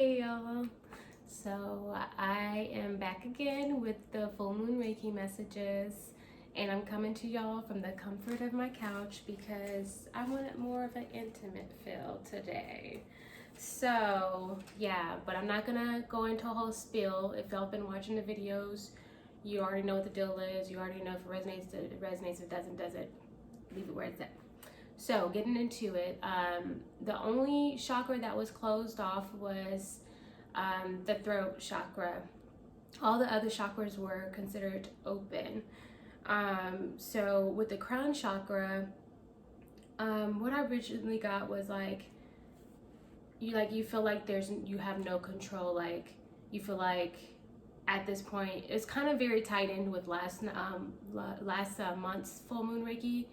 Hey y'all. So I am back again with the full moon Reiki messages, and I'm coming to y'all from the comfort of my couch because I wanted more of an intimate feel today. So yeah, but I'm not gonna go into a whole spiel. If y'all been watching the videos, you already know what the deal is. You already know if it resonates, it resonates. If it doesn't. Leave it where it's at. So getting into it, the only chakra that was closed off was the throat chakra. All the other chakras were considered open. So with the crown chakra, what I originally got was you feel like you have no control. Like you feel like at this point it's kind of very tied in with last month's full moon Reiki.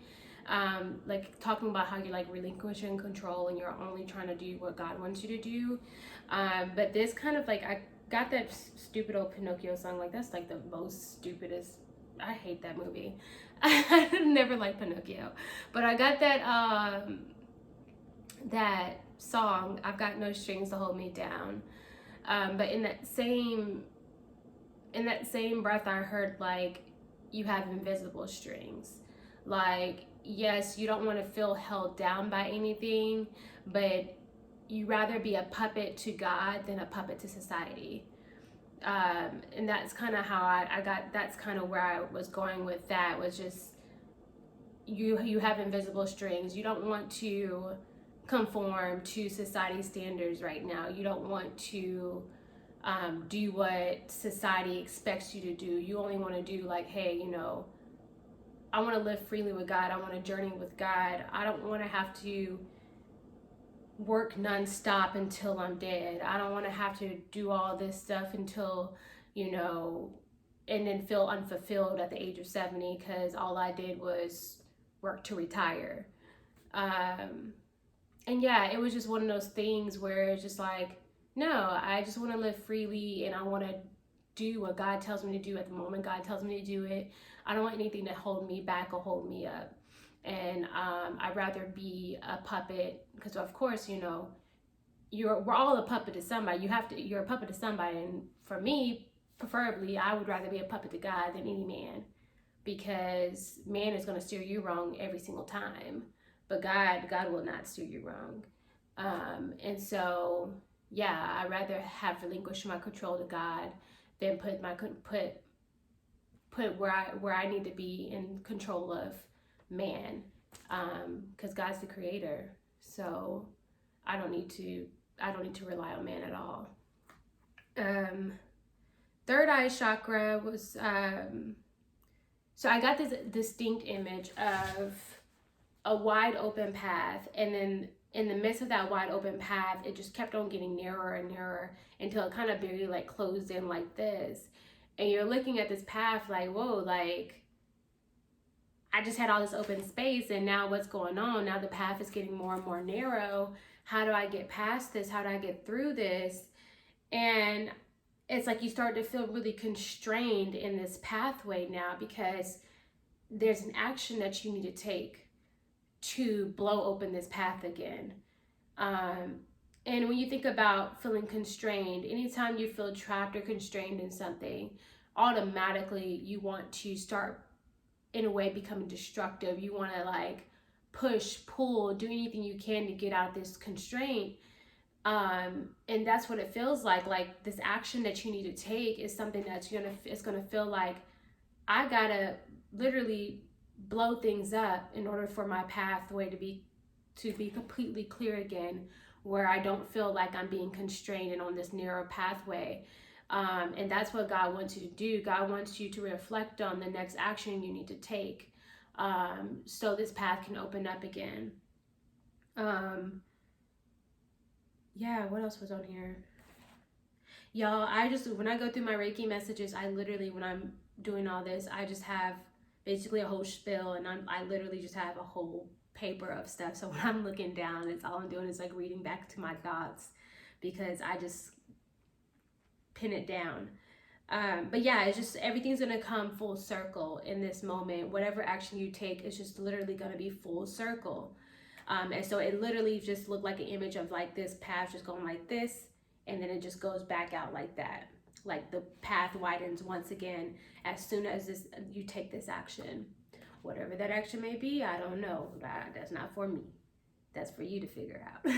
Like talking about how you're like relinquishing control and you're only trying to do what God wants you to do. But this kind of like, I got that stupid old Pinocchio song. Like that's like the most stupidest. I hate that movie. I never liked Pinocchio, but I got that song. I've got no strings to hold me down. But in that same breath, I heard like you have invisible strings. Like, yes, you don't want to feel held down by anything, but you rather be a puppet to God than a puppet to society. And that's kind of how I got, that's kind of where I was going with that, was just you have invisible strings. You don't want to conform to society standards right now. You don't want to do what society expects you to do. You only want to do like, hey, you know, I want to live freely with God. I want to journey with God. I don't want to have to work nonstop until I'm dead. I don't want to have to do all this stuff until, you know, and then feel unfulfilled at the age of 70 because all I did was work to retire. And yeah, it was just one of those things where it's just like, no, I just want to live freely and I want to do what God tells me to do at the moment God tells me to do it. I don't want anything to hold me back or hold me up. And I'd rather be a puppet because, of course, you know, we're all a puppet to somebody. You're a puppet to somebody. And for me, preferably, I would rather be a puppet to God than any man, because man is going to steer you wrong every single time, but God will not steer you wrong. And so, yeah, I'd rather have relinquished my control to God than put where I need to be in control of man, because God's the creator. So I don't need to rely on man at all. Third eye chakra was so I got this distinct image of a wide open path, and then in the midst of that wide open path, it just kept on getting narrower and narrower until it kind of barely like closed in like this. And you're looking at this path like, whoa, like I just had all this open space, and now what's going on? Now the path is getting more and more narrow. How do I get past this? How do I get through this? And it's like you start to feel really constrained in this pathway now, because there's an action that you need to take to blow open this path again. And when you think about feeling constrained, anytime you feel trapped or constrained in something, automatically you want to start, in a way, becoming destructive. You want to like push, pull, do anything you can to get out this constraint. And that's what it feels like. Like this action that you need to take is something it's gonna feel like I gotta literally blow things up in order for my pathway to be completely clear again, where I don't feel like I'm being constrained and on this narrow pathway. And that's what God wants you to do. God wants you to reflect on the next action you need to take, so this path can open up again. Yeah, what else was on here? Y'all, when I go through my Reiki messages, I literally, when I'm doing all this, I just have basically a whole spiel, and I literally just have a whole paper of stuff. So when I'm looking down, it's all I'm doing is like reading back to my thoughts, because I just pin it down. But yeah, it's just, everything's gonna come full circle in this moment. Whatever action you take is just literally gonna be full circle. And so it literally just looked like an image of like this path just going like this, and then it just goes back out like that. Like the path widens once again as soon as you take this action. Whatever that action may be, I don't know. That's not for me. That's for you to figure out.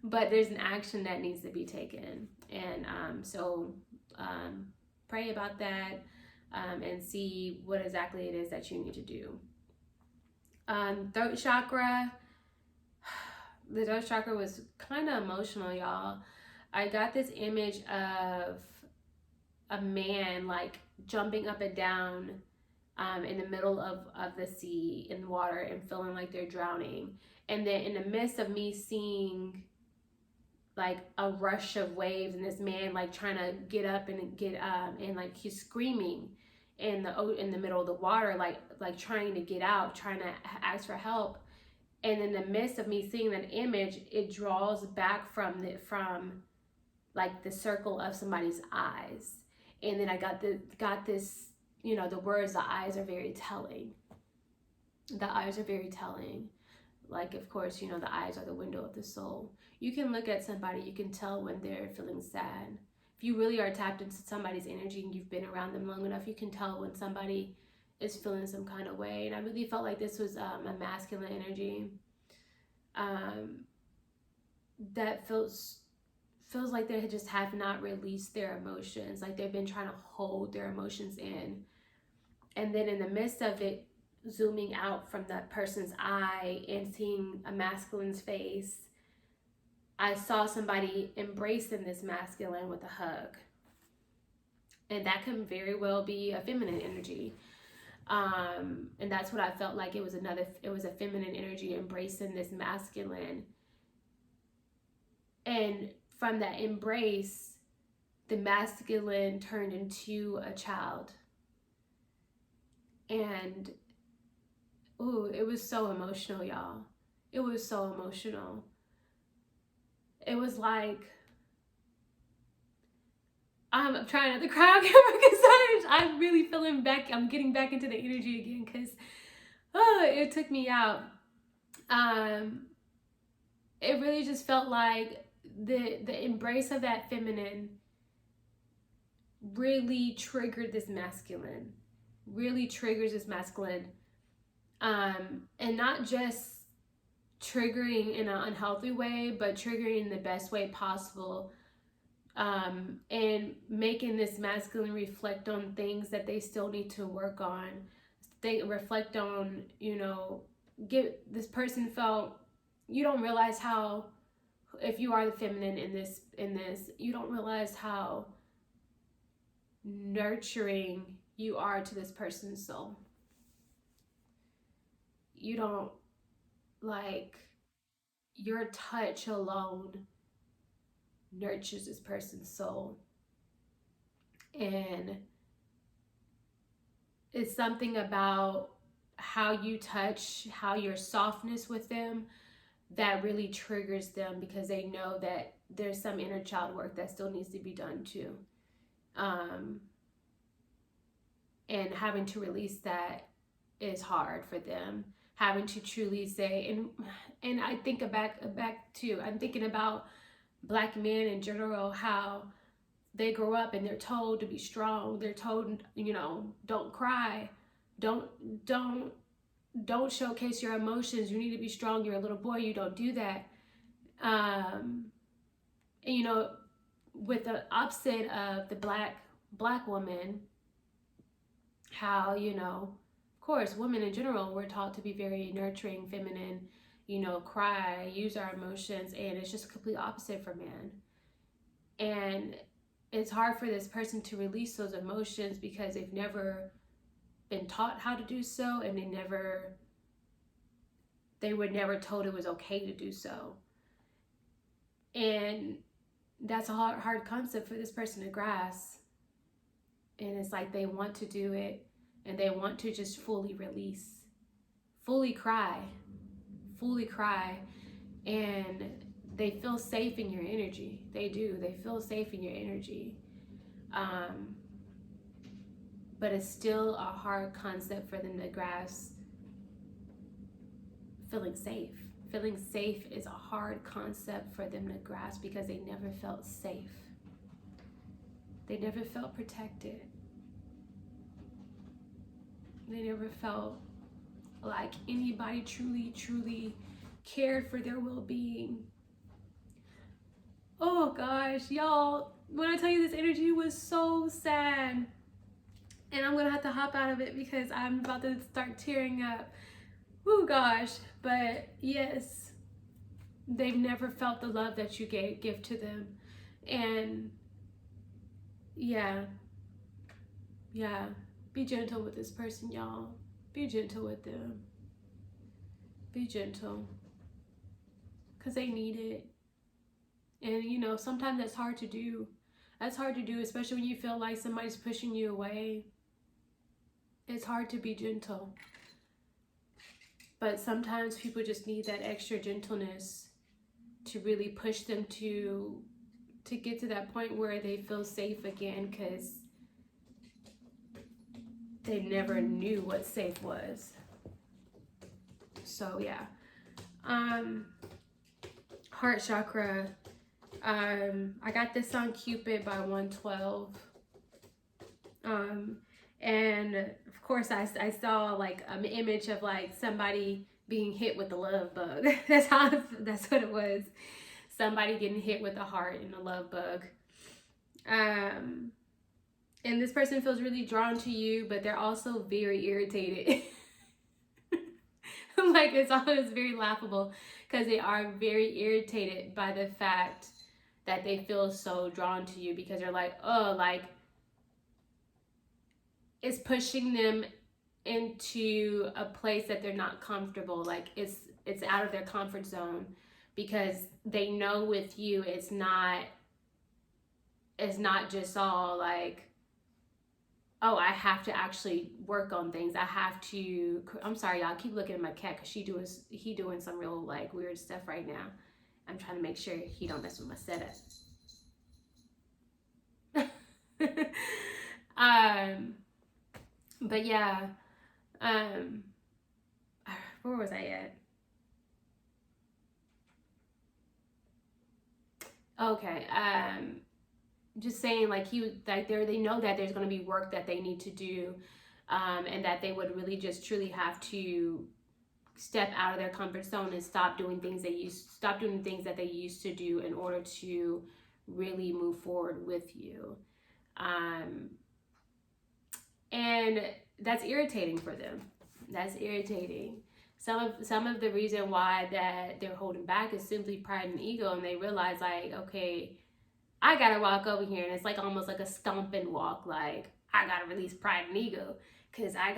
But there's an action that needs to be taken. And so pray about that and see what exactly it is that you need to do. Throat chakra. The throat chakra was kind of emotional, y'all. I got this image of a man like jumping up and down in the middle of the sea in water and feeling like they're drowning. And then in the midst of me seeing like a rush of waves and this man like trying to get up and get and like he's screaming in the middle of the water, like trying to get out, trying to ask for help. And in the midst of me seeing that image, it draws back from like the circle of somebody's eyes. And then I got this, you know, the words, the eyes are very telling. The eyes are very telling. Like, of course, you know, the eyes are the window of the soul. You can look at somebody, you can tell when they're feeling sad. If you really are tapped into somebody's energy and you've been around them long enough, you can tell when somebody is feeling some kind of way. And I really felt like this was a masculine energy that feels like they just have not released their emotions, like they've been trying to hold their emotions in. And then in the midst of it, zooming out from that person's eye and seeing a masculine's face, I saw somebody embracing this masculine with a hug. And that can very well be a feminine energy. And that's what I felt like. It was a feminine energy embracing this masculine. And from that embrace, the masculine turned into a child. And it was so emotional, y'all. It was so emotional. It was like, I'm trying not to cry on camera because I'm really feeling back. I'm getting back into the energy again because it took me out. It really just felt like the embrace of that feminine really triggered this masculine. Really triggers this masculine. And not just triggering in an unhealthy way, but triggering in the best way possible. And making this masculine reflect on things that they still need to work on. They reflect on, you know, this person felt, you don't realize how, if you are the feminine in this, you don't realize how nurturing you are to this person's soul. You don't, like, your touch alone nurtures this person's soul. And it's something about how you touch, how your softness with them, that really triggers them, because they know that there's some inner child work that still needs to be done too. And having to release that is hard for them. Having to truly say, and I think back to, I'm thinking about Black men in general, how they grow up and they're told to be strong. They're told, you know, don't cry, don't showcase your emotions. You need to be strong. You're a little boy. You don't do that. And, you know, with the opposite of the black woman, how, you know, of course, women in general, we're taught to be very nurturing, feminine, you know, cry, use our emotions, and it's just complete opposite for men. And it's hard for this person to release those emotions because they've never been taught how to do so, and they were never told it was okay to do so. And that's a hard concept for this person to grasp. And it's like they want to do it, and they want to just fully release, fully cry, and they feel safe in your energy. They do. They feel safe in your energy. But it's still a hard concept for them to grasp feeling safe, feeling safe is a hard concept for them to grasp because they never felt safe. They never felt protected. They never felt like anybody truly cared for their well-being. Oh gosh, y'all, when I tell you this energy was so sad, and I'm gonna have to hop out of it because I'm about to start tearing up. Oh gosh, but yes, they've never felt the love that you give to them. And yeah, be gentle with this person, y'all. Be gentle with them. Be gentle, because they need it. And you know, sometimes that's hard to do. That's hard to do, especially when you feel like somebody's pushing you away. It's hard to be gentle. But sometimes people just need that extra gentleness to really push them to get to that point where they feel safe again, because they never knew what safe was. So yeah. Heart chakra. I got this on Cupid by 112. And of course I saw like an image of like somebody being hit with the love bug. That's what it was. Somebody getting hit with a heart and a love bug. And this person feels really drawn to you, but they're also very irritated. Like, it's always very laughable because they are very irritated by the fact that they feel so drawn to you, because they're like, oh, like, it's pushing them into a place that they're not comfortable. Like, it's out of their comfort zone, because they know with you it's not just all like, oh, I have to actually work on things. I have to, I'm sorry, y'all, keep looking at my cat because he doing some real like weird stuff right now. I'm trying to make sure he don't mess with my setup. But yeah, where was I at? Okay, just saying, like, they know that there's going to be work that they need to do, and that they would really just truly have to step out of their comfort zone and stop doing things that they used to do in order to really move forward with you. And that's irritating for them. That's irritating. Some of the reason why that they're holding back is simply pride and ego, and they realize, like, okay, I gotta walk over here, and it's like almost like a stomping walk. Like, I gotta release pride and ego, because I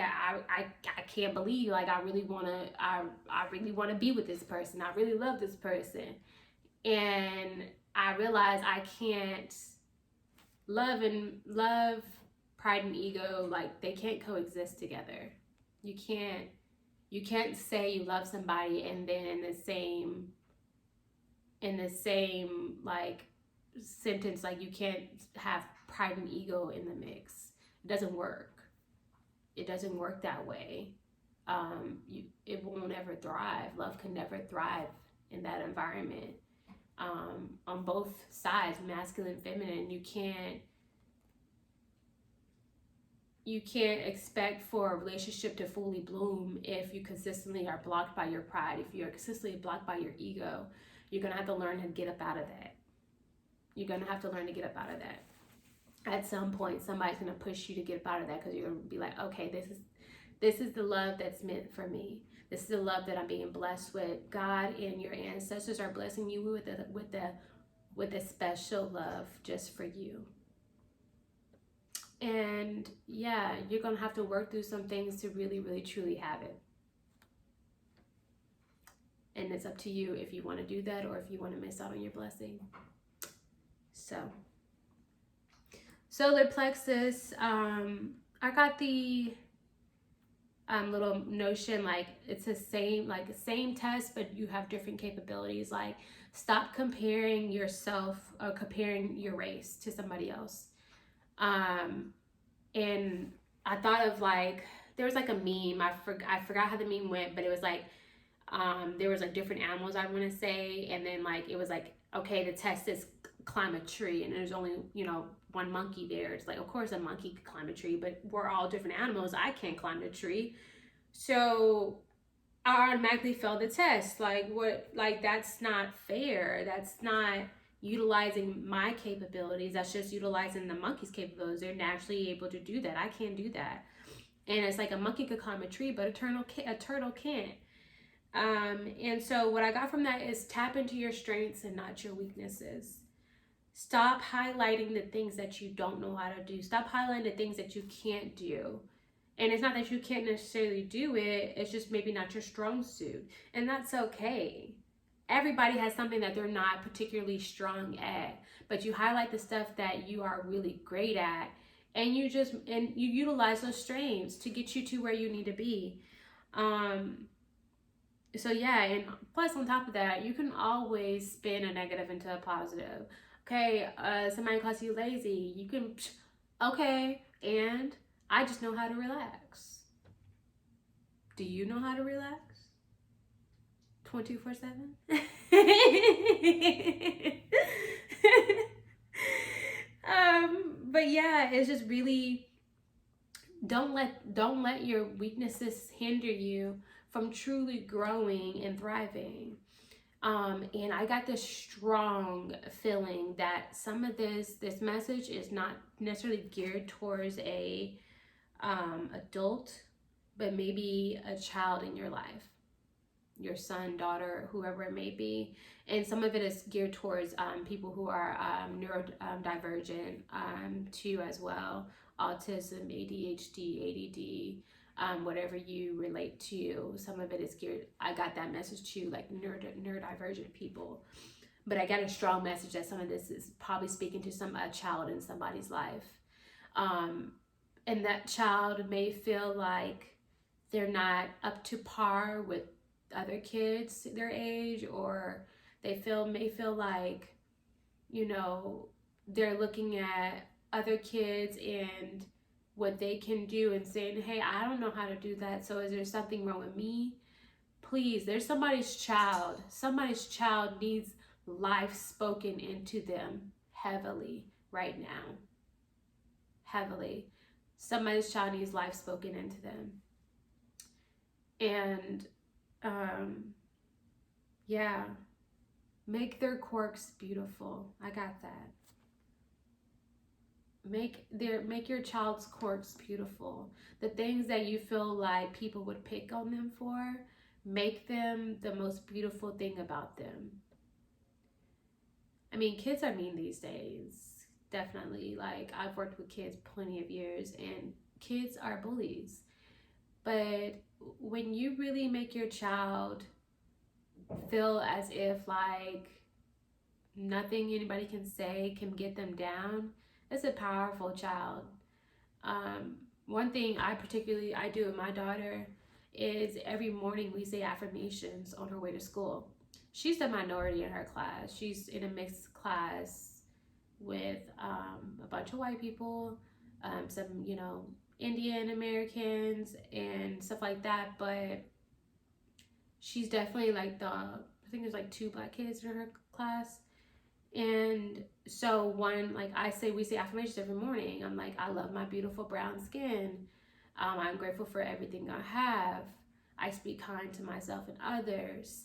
can't believe, like, I really wanna be with this person. I really love this person, and I realize I can't love pride and ego, like, they can't coexist together. You can't say you love somebody and then in the same like sentence, like, you can't have pride and ego in the mix. It doesn't work. It doesn't work that way. It won't ever thrive. Love can never thrive in that environment. On both sides, masculine, feminine, you can't expect for a relationship to fully bloom if you consistently are blocked by your pride. If you're consistently blocked by your ego, you're going to have to learn to get up out of that. You're going to have to learn to get up out of that. At some point, somebody's going to push you to get up out of that, because you're going to be like, okay, this is the love that's meant for me. This is the love that I'm being blessed with. God and your ancestors are blessing you with a special love just for you. And yeah, you're going to have to work through some things to really, really, truly have it. And it's up to you if you want to do that or if you want to miss out on your blessing. So, solar plexus, I got the little notion, like, it's the same test, but you have different capabilities. Like, stop comparing yourself or comparing your race to somebody else. And I thought of, like, there was like a meme, I forgot how the meme went, but it was like, There was like different animals, I want to say, and then like it was like, okay, to test this, climb a tree, and there's only, you know, one monkey there. It's like, of course a monkey could climb a tree, but we're all different animals. I can't climb the tree. So I automatically failed the test. Like, what? Like, that's not fair. That's not utilizing my capabilities. That's just utilizing the monkey's capabilities. They're naturally able to do that. I can't do that. And it's like a monkey could climb a tree, but a turtle can't. And so what I got from that is tap into your strengths and not your weaknesses. Stop highlighting the things that you don't know how to do. Stop highlighting the things that you can't do. And it's not that you can't necessarily do it, it's just maybe not your strong suit. And that's okay. Everybody has something that they're not particularly strong at, but you highlight the stuff that you are really great at, and you utilize those strengths to get you to where you need to be. So yeah, and plus on top of that, you can always spin a negative into a positive. Okay, somebody calls you lazy, you can, okay, and I just know how to relax. Do you know how to relax? 24/7? But yeah, it's just really, don't let your weaknesses hinder you from truly growing and thriving. And I got this strong feeling that some of this message is not necessarily geared towards a adult, but maybe a child in your life, your son, daughter, whoever it may be. And some of it is geared towards people who are neurodivergent too as well. Autism, ADHD, ADD, whatever you relate to. Some of it is geared, I got that message to like neurodivergent people. But I got a strong message that some of this is probably speaking to a child in somebody's life. And that child may feel like they're not up to par with other kids their age, or they may feel like, you know, they're looking at other kids and what they can do and saying, hey, I don't know how to do that, so is there something wrong with me? Please, there's somebody's child needs life spoken into them heavily right now. Heavily. Somebody's child needs life spoken into them. And yeah, make their quirks beautiful. I got that. Make your child's quirks beautiful. The things that you feel like people would pick on them for, make them the most beautiful thing about them. I mean, kids are mean these days. Definitely. Like, I've worked with kids plenty of years, and kids are bullies. But when you really make your child feel as if like nothing anybody can say can get them down, it's a powerful child. One thing I do with my daughter is every morning we say affirmations on her way to school. She's the minority in her class. She's in a mixed class with a bunch of white people, some, you know, Indian Americans and stuff like that, but she's definitely like I think there's like 2 black kids in her class. And so we say affirmations every morning. I'm like, I love my beautiful brown skin. I'm grateful for everything I have. I speak kind to myself and others.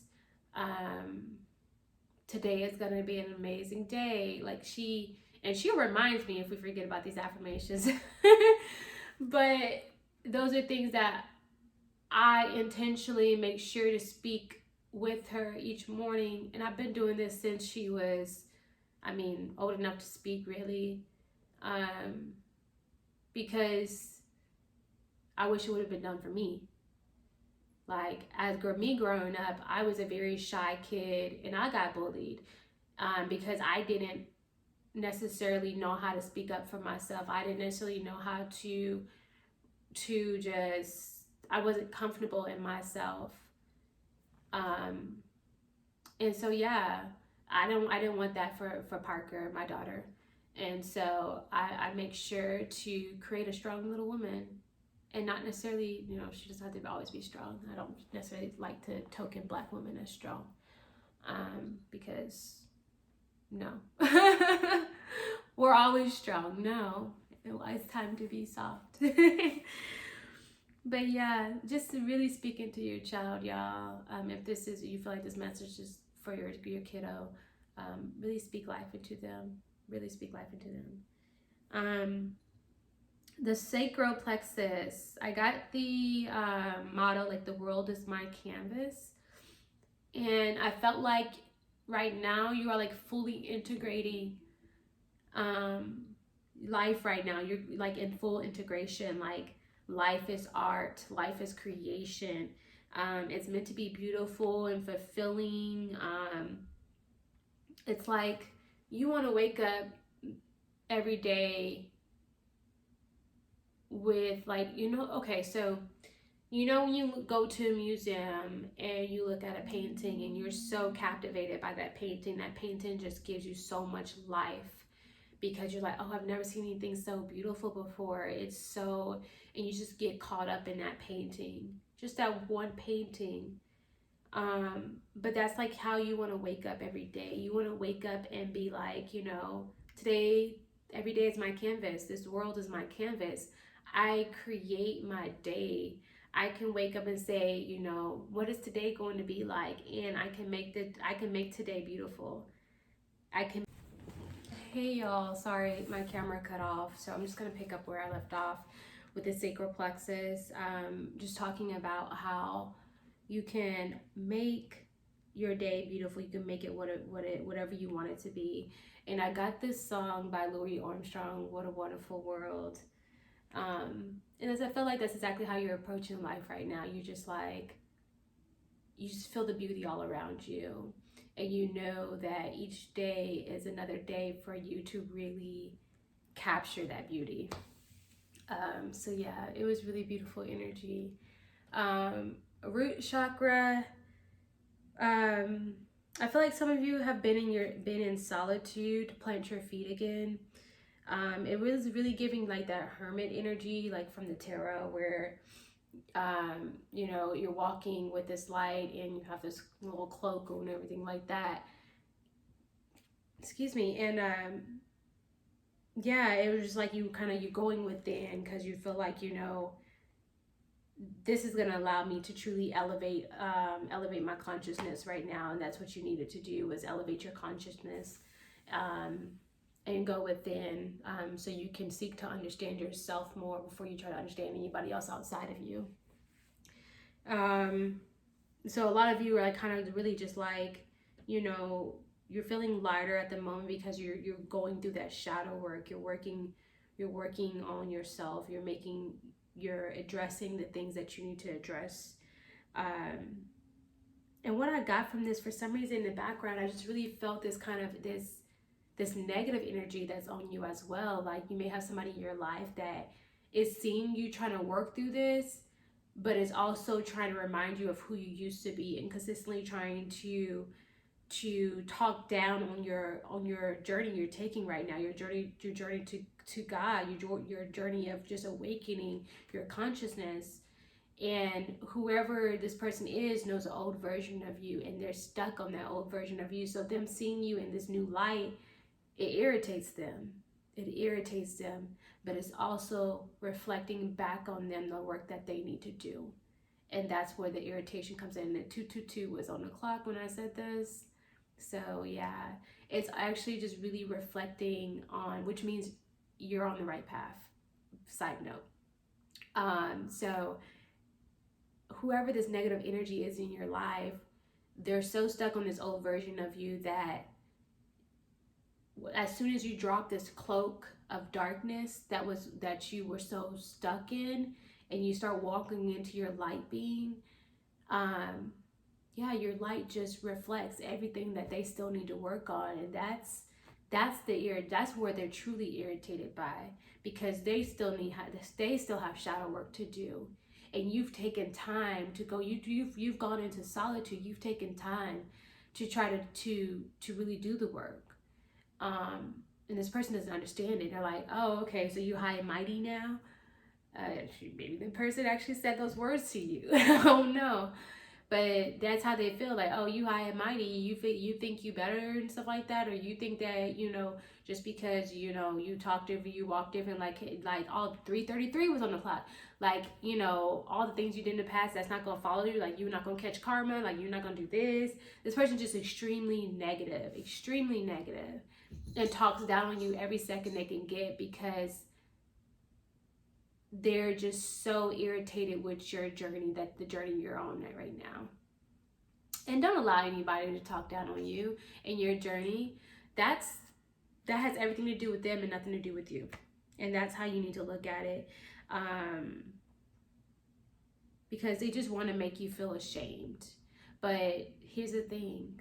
Today is going to be an amazing day. Like she reminds me if we forget about these affirmations. But those are things that I intentionally make sure to speak with her each morning. And I've been doing this since she was, old enough to speak, really. Because I wish it would have been done for me. Like, as me growing up, I was a very shy kid, and I got bullied because I didn't necessarily know how to speak up for myself. I didn't necessarily know how to I wasn't comfortable in myself. And so, yeah, I didn't want that for Parker, my daughter. And so I make sure to create a strong little woman. and not necessarily, you know, she doesn't have to always be strong. I don't necessarily like to token Black women as strong, because no, we're always strong. No, it's time to be soft. But yeah, just to really speak into your child, y'all. If this is, you feel like this message is for your kiddo, really speak life into them. Really speak life into them. The sacral plexus. I got the motto, like, the world is my canvas, and I felt like right now you are like fully integrating life right now. You're like in full integration. Like, life is art, life is creation. It's meant to be beautiful and fulfilling. It's like you want to wake up every day with, like, you know, okay, so you know when you go to a museum and you look at a painting and you're so captivated by that painting just gives you so much life, because you're like, oh, I've never seen anything so beautiful before. It's so, and you just get caught up in that painting, just that one painting. But that's like how you want to wake up every day. You want to wake up and be like, you know, today, every day is my canvas. This world is my canvas. I create my day. I can wake up and say, you know, what is today going to be like? And I can make today beautiful. I can. Hey y'all, sorry, my camera cut off, so I'm just gonna pick up where I left off with the sacral plexus. Just talking about how you can make your day beautiful. You can make it whatever you want it to be. And I got this song by Louis Armstrong, "What a Wonderful World." And as I feel like that's exactly how you're approaching life right now. You just feel the beauty all around you. And you know that each day is another day for you to really capture that beauty. So yeah, it was really beautiful energy. Root chakra. I feel like some of you have been in solitude, plant your feet again. It was really giving like that hermit energy, like from the tarot, where you know, you're walking with this light and you have this little cloak and everything like that. Excuse me. And yeah, it was just like you going within, because you feel like, you know, this is going to allow me to truly elevate my consciousness right now. And that's what you needed to do, was elevate your consciousness, and go within, so you can seek to understand yourself more before you try to understand anybody else outside of you. So a lot of you are like kind of really just like, you know, you're feeling lighter at the moment because you're going through that shadow work. You're working on yourself. You're addressing the things that you need to address. And what I got from this, for some reason in the background, I just really felt this kind of this negative energy that's on you as well. Like, you may have somebody in your life that is seeing you trying to work through this, but is also trying to remind you of who you used to be, and consistently trying to talk down on your journey you're taking right now, your journey to God, your journey of just awakening your consciousness. And whoever this person is knows an old version of you, and they're stuck on that old version of you. So them seeing you in this new light, it irritates them. But it's also reflecting back on them the work that they need to do. And that's where the irritation comes in. The 222 was on the clock when I said this. So yeah, it's actually just really reflecting on, which means you're on the right path. Side note. So whoever this negative energy is in your life, they're so stuck on this old version of you that as soon as you drop this cloak of darkness that you were so stuck in, and you start walking into your light being, your light just reflects everything that they still need to work on. And that's where they're truly irritated by, because they still have shadow work to do. And you've taken time to go, you've gone into solitude, you've taken time to try to really do the work. And this person doesn't understand it. They're like, oh, okay, so you high and mighty now? Maybe the person actually said those words to you. I don't know. But that's how they feel, like, oh, you high and mighty, you think you better and stuff like that, or you think that, just because, you talk different, you walk different, like all 3:33 was on the clock, like, all the things you did in the past, that's not gonna follow you, like, you're not gonna catch karma, like, you're not gonna do this person's just extremely negative, and talks down on you every second they can get, because they're just so irritated with your journey, that the journey you're on right now. And don't allow anybody to talk down on you and your journey. That has everything to do with them and nothing to do with you. And that's how you need to look at it. Because they just want to make you feel ashamed. But here's the thing.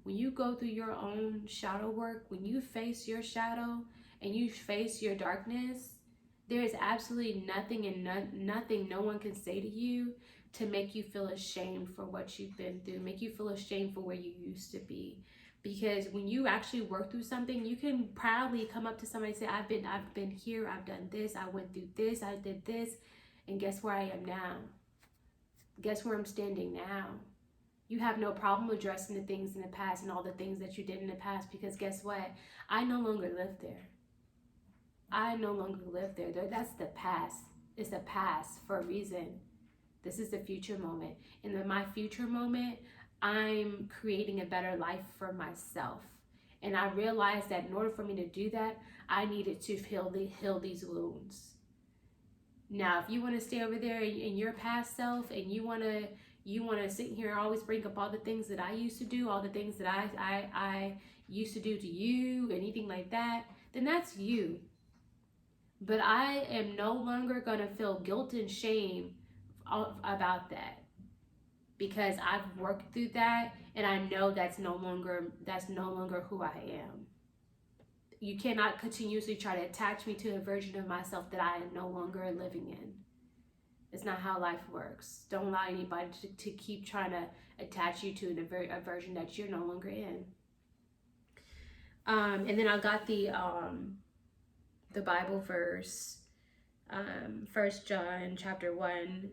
When you go through your own shadow work, when you face your shadow and you face your darkness, there is absolutely nothing and nothing no one can say to you to make you feel ashamed for what you've been through, make you feel ashamed for where you used to be. Because when you actually work through something, you can proudly come up to somebody and say, I've been here, I've done this, I went through this, I did this, and guess where I am now? Guess where I'm standing now? You have no problem addressing the things in the past and all the things that you did in the past, because guess what? I no longer live there. That's the past. It's the past for a reason. This is the future moment. And in my future moment, I'm creating a better life for myself. And I realized that in order for me to do that, I needed to heal these wounds. Now, if you want to stay over there in your past self, and you want to sit here and always bring up all the things that I used to do, all the things that I used to do to you, anything like that, then that's you. But I am no longer going to feel guilt and shame about that, because I've worked through that, and I know that's no longer who I am. You cannot continuously try to attach me to a version of myself that I am no longer living in. It's not how life works. Don't allow anybody to keep trying to attach you to a version that you're no longer in. And then I got the Bible verse, 1 John chapter 1,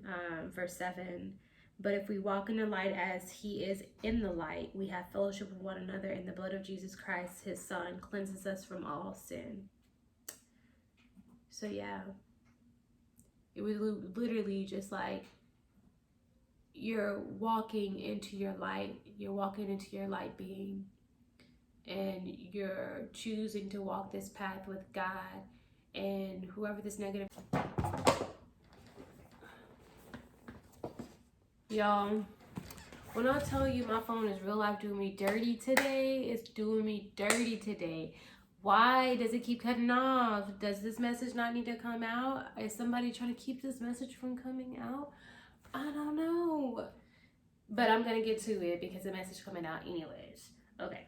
verse 7. But if we walk in the light as he is in the light, we have fellowship with one another, and the blood of Jesus Christ, his son, cleanses us from all sin. So yeah, it was literally just like, you're walking into your light. You're walking into your light being, and you're choosing to walk this path with God. And whoever this negative... Y'all, when I tell you my phone is real life doing me dirty today, it's doing me dirty today. Why does it keep cutting off? Does this message not need to come out? Is somebody trying to keep this message from coming out? I don't know. But I'm going to get to it because the message is coming out anyways. Okay.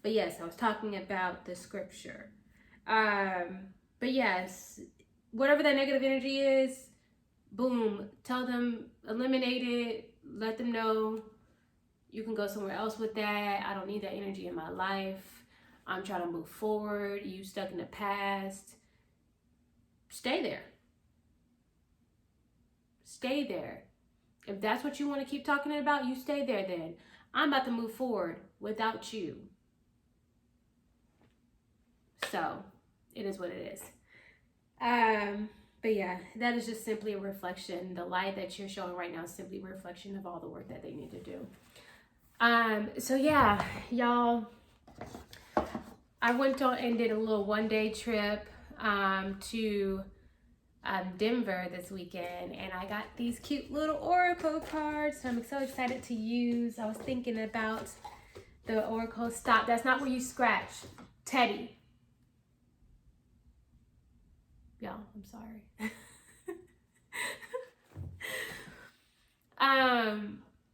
But yes, I was talking about the scripture. But yes, whatever that negative energy is, boom, tell them, eliminate it, let them know you can go somewhere else with that. I don't need that energy in my life. I'm trying to move forward. You stuck in the past. Stay there. Stay there. If that's what you want to keep talking about, you stay there then. I'm about to move forward without you. So, it is what it is. But yeah, that is just simply a reflection. The light that you're showing right now is simply a reflection of all the work that they need to do. So yeah, y'all, I went on and did a little one-day trip to Denver this weekend, and I got these cute little oracle cards. So I'm so excited to use. I was thinking about the oracle. Stop. That's not where you scratch. Teddy. Y'all, I'm sorry.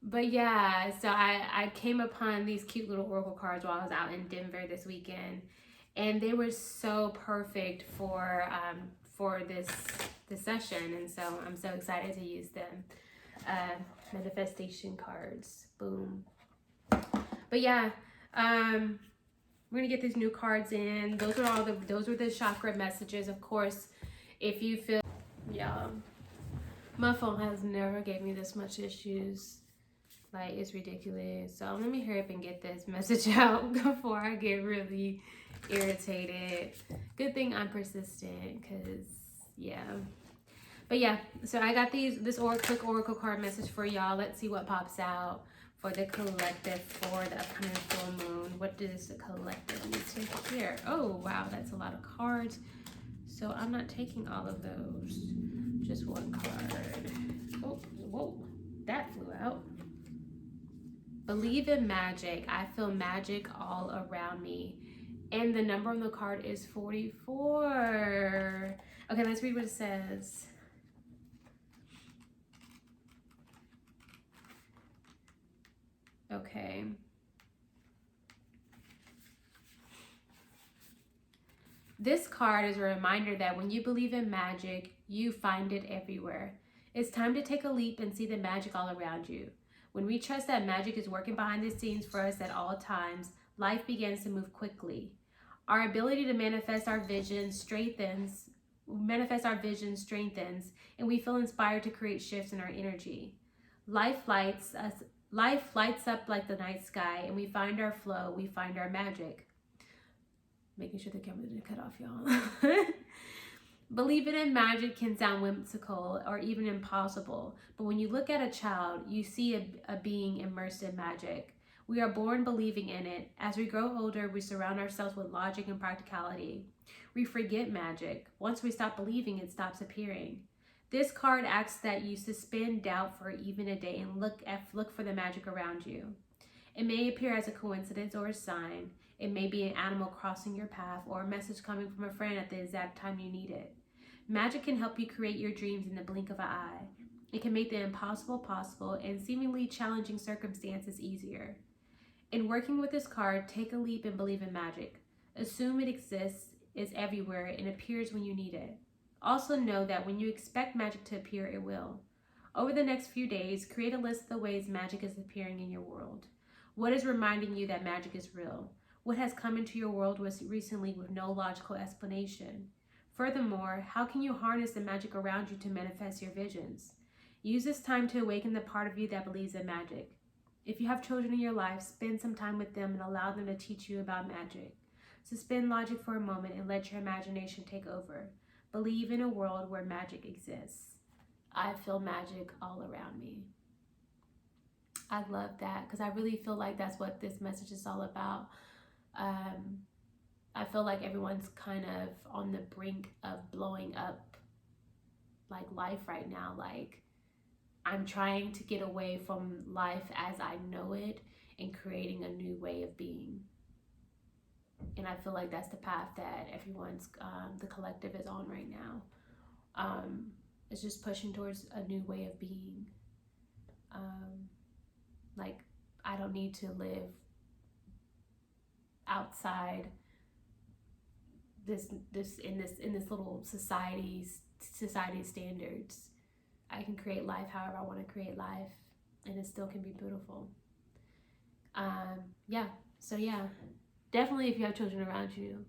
But yeah, so I came upon these cute little oracle cards while I was out in Denver this weekend, and they were so perfect for this session, and so I'm so excited to use them. Manifestation cards, boom. But yeah, we're gonna get these new cards in. Those were the chakra messages. Of course, if you feel, yeah, my phone has never gave me this much issues. Like, it's ridiculous. So let me hurry up and get this message out before I get really irritated. Good thing I'm persistent, because, yeah. But yeah, so I got this quick oracle card message for y'all. Let's see what pops out for the collective for the upcoming full moon. What does the collective need to hear? Oh, wow, that's a lot of cards. So I'm not taking all of those. Just one card. Oh, whoa, that flew out. Believe in magic. I feel magic all around me. And the number on the card is 44. Okay, let's read what it says. Okay. This card is a reminder that when you believe in magic, you find it everywhere. It's time to take a leap and see the magic all around you. When we trust that magic is working behind the scenes for us at all times, life begins to move quickly. Our ability to manifest our vision strengthens, and we feel inspired to create shifts in our energy. Life lights up like the night sky, and we find our flow, we find our magic. Making sure the camera didn't cut off, y'all. Believing in magic can sound whimsical or even impossible, but when you look at a child, you see a being immersed in magic. We are born believing in it. As we grow older, we surround ourselves with logic and practicality. We forget magic. Once we stop believing, it stops appearing. This card asks that you suspend doubt for even a day and look for the magic around you. It may appear as a coincidence or a sign. It may be an animal crossing your path or a message coming from a friend at the exact time you need it. Magic can help you create your dreams in the blink of an eye. It can make the impossible possible and seemingly challenging circumstances easier. In working with this card, take a leap and believe in magic. Assume it exists, is everywhere, and appears when you need it. Also know that when you expect magic to appear, it will. Over the next few days, create a list of the ways magic is appearing in your world. What is reminding you that magic is real? What has come into your world recently with no logical explanation? Furthermore, how can you harness the magic around you to manifest your visions? Use this time to awaken the part of you that believes in magic. If you have children in your life, spend some time with them and allow them to teach you about magic. Suspend logic for a moment and let your imagination take over. Believe in a world where magic exists. I feel magic all around me. I love that, because I really feel like that's what this message is all about. I feel like everyone's kind of on the brink of blowing up, like, life right now. Like, I'm trying to get away from life as I know it and creating a new way of being. And I feel like that's the path that everyone's, the collective is on right now. It's just pushing towards a new way of being. Like, I don't need to live outside this little society's standards. I can create life however I want to create life, and it still can be beautiful. Definitely, if you have children around you,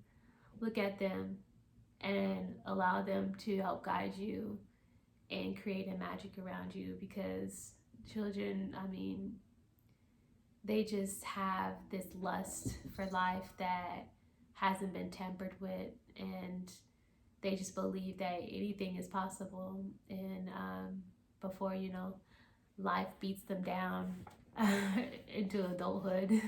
look at them and allow them to help guide you and create a magic around you, because children, I mean, they just have this lust for life that hasn't been tempered with, and they just believe that anything is possible. And before you know, life beats them down into adulthood.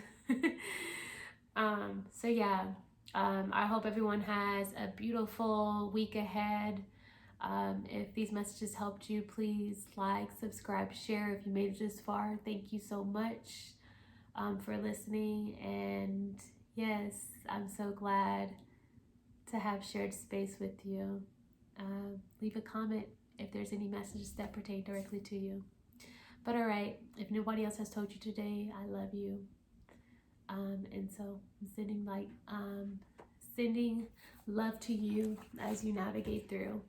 I hope everyone has a beautiful week ahead. If these messages helped you, please like, subscribe, share. If you made it this far, thank you so much for listening. And yes, I'm so glad to have shared space with you. Leave a comment if there's any messages that pertain directly to you. But all right, if nobody else has told you today, I love you. And so I'm sending love to you as you navigate through.